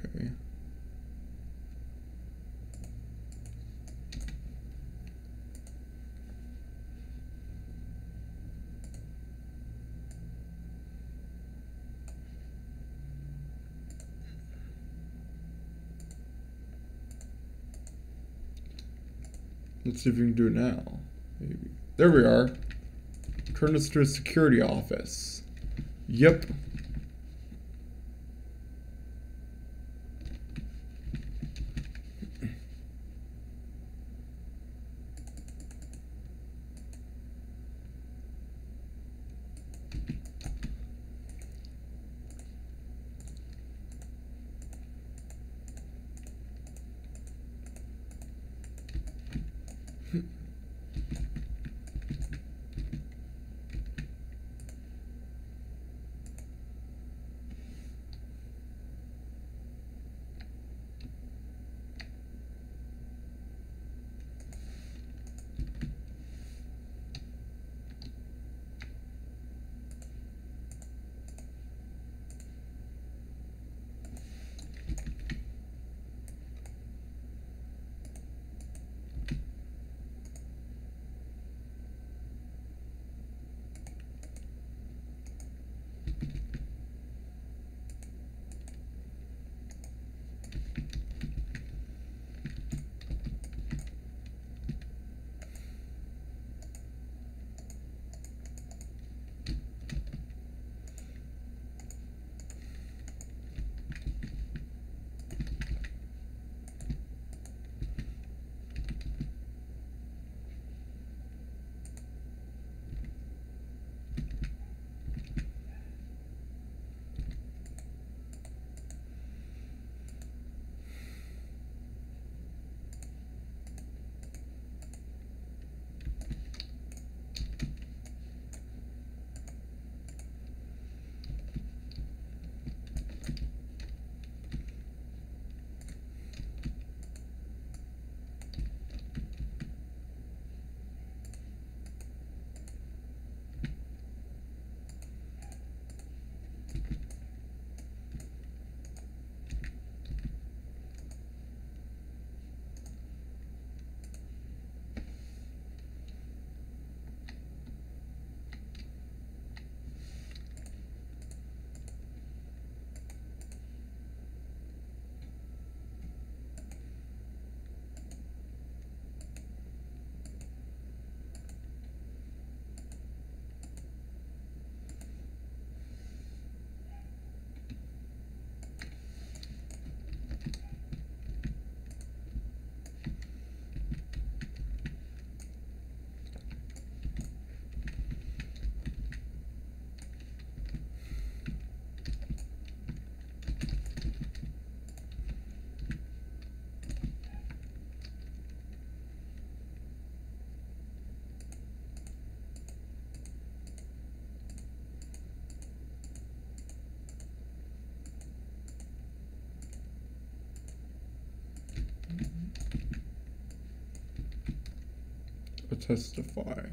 Okay. Let's see if we can do it now. Maybe. There we are. Turn this to a security office. Yep. testify.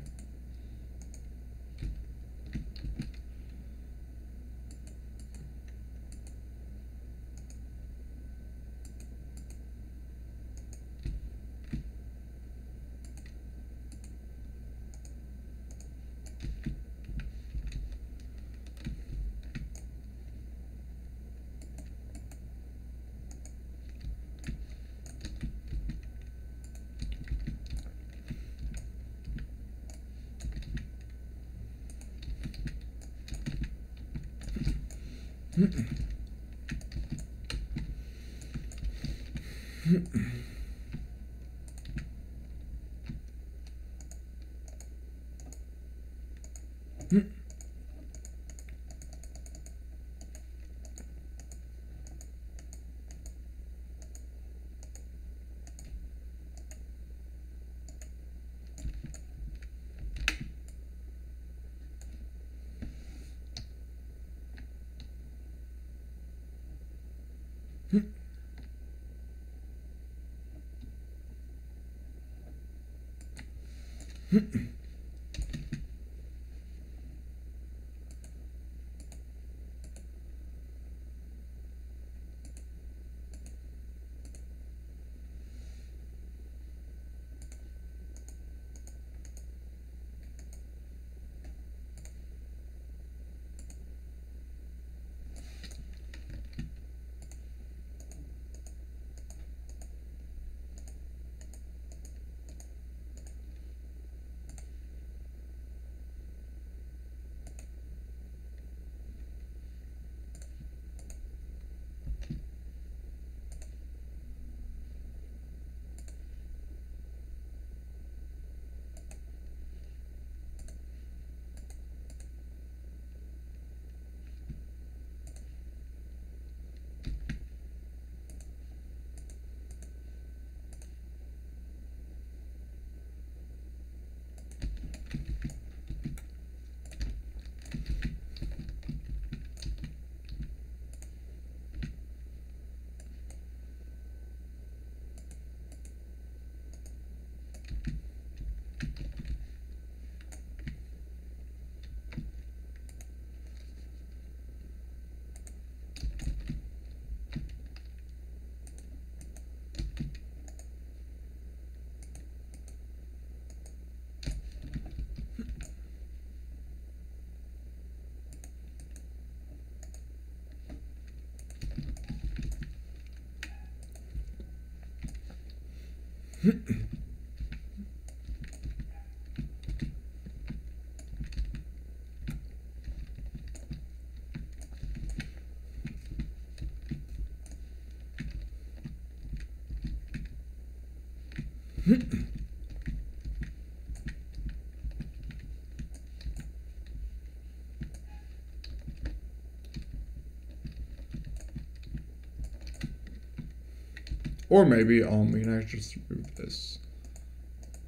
Or maybe, we can actually just remove this.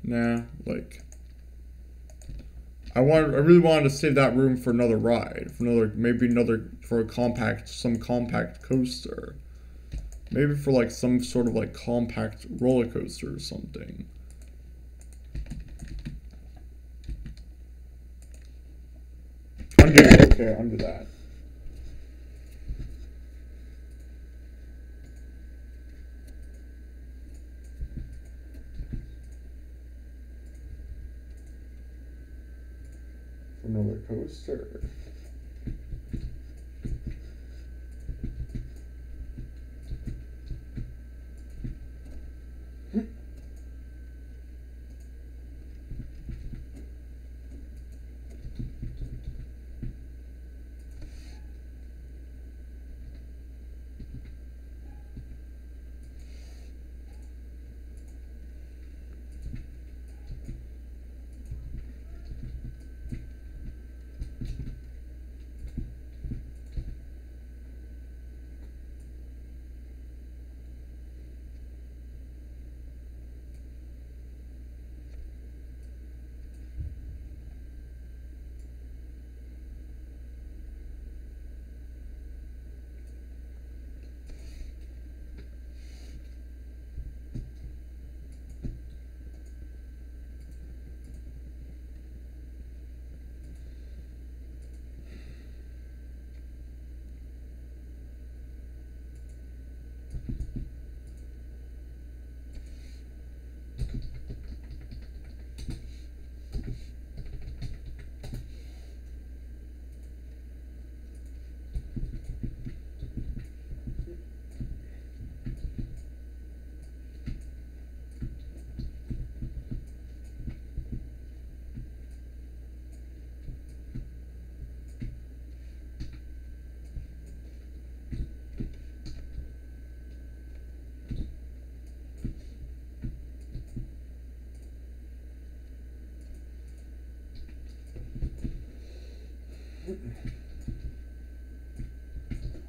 Nah, like, I really wanted to save that room for another ride, for some compact coaster. Maybe for like some sort of like compact roller coaster or something. Undo that. Another coaster.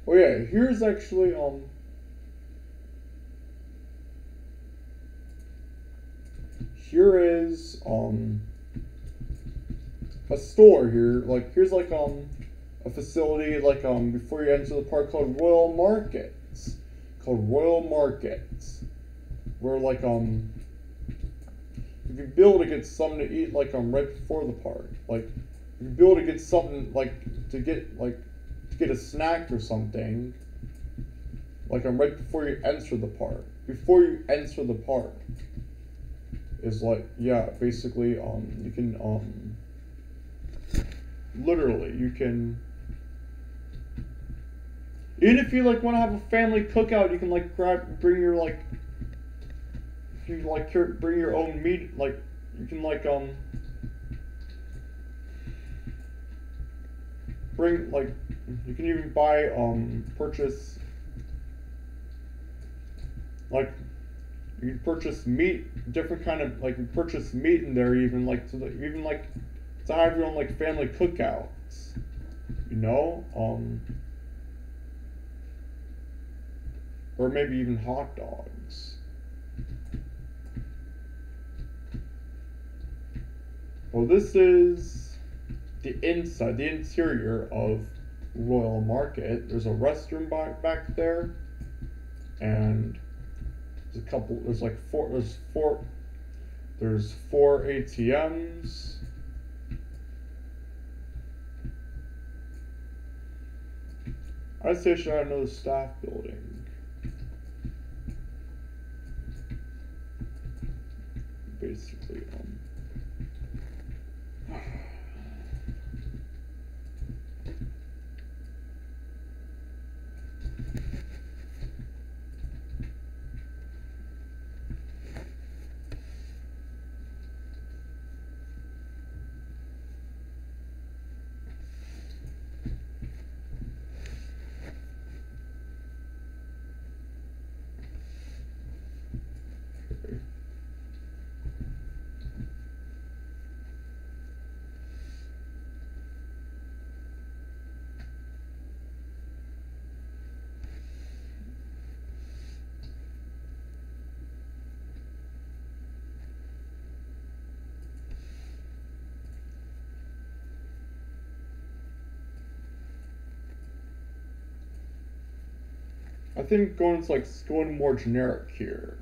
Oh yeah, here's actually here is a store here. Like here's like a facility like before you enter the park called Royal Markets. Called Royal Markets. Where like if you be able to get something to eat like right before the park. Like if you be able to get something like to get a snack or something. Like right before you enter the park. Before you enter the park. Is like yeah, basically you can literally you can even if you like want to have a family cookout, you can like bring your like if you like bring your own meat, like you can like bring like you can even buy purchase like you can purchase meat, different kind of like you purchase meat in there even like even like to have your own like family cookouts, you know, or maybe even hot dogs. Well, this is the inside, the interior of Royal Market. There's a restroom back there, and there's a couple. There's like four. There's four ATMs. I'd say I should have another staff building. Basically, I think going more generic here.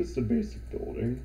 Just a basic building.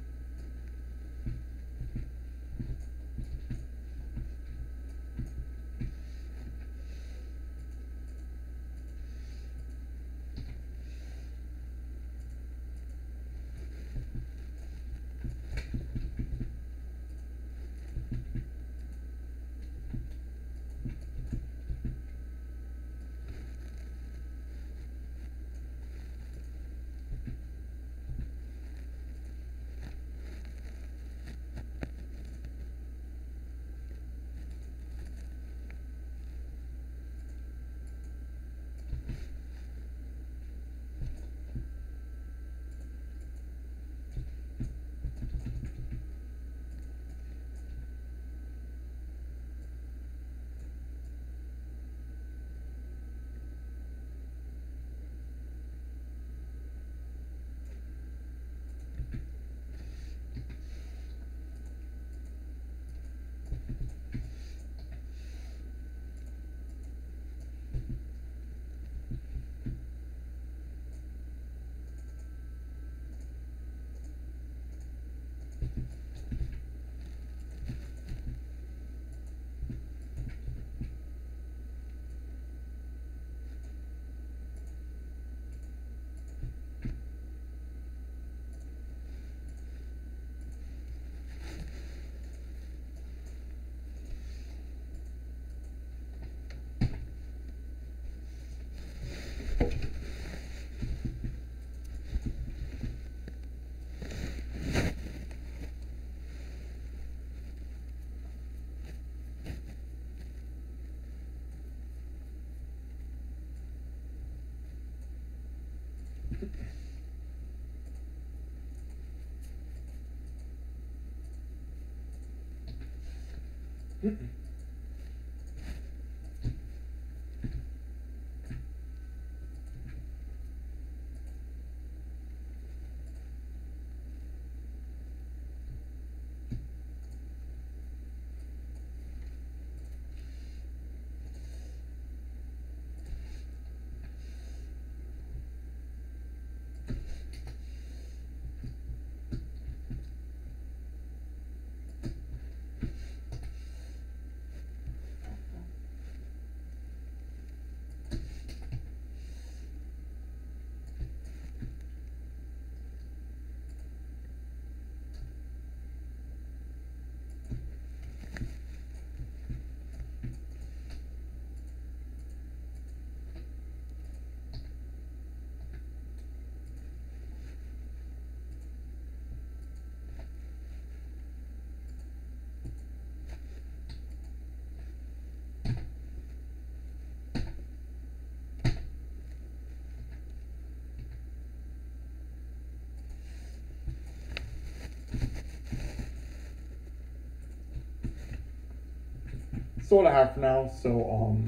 Sort of half now, so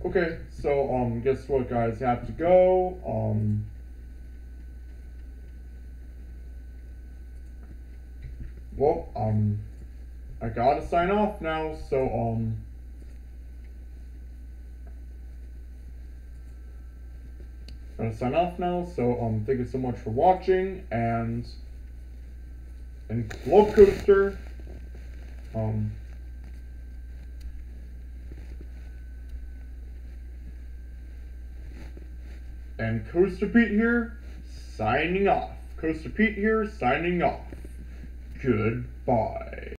okay, so guess what, guys? Have to go. Well, I gotta sign off now. So gotta sign off now. So thank you so much for watching, and Globe Coaster. And Coaster Pete here, signing off. Coaster Pete here, signing off. Goodbye.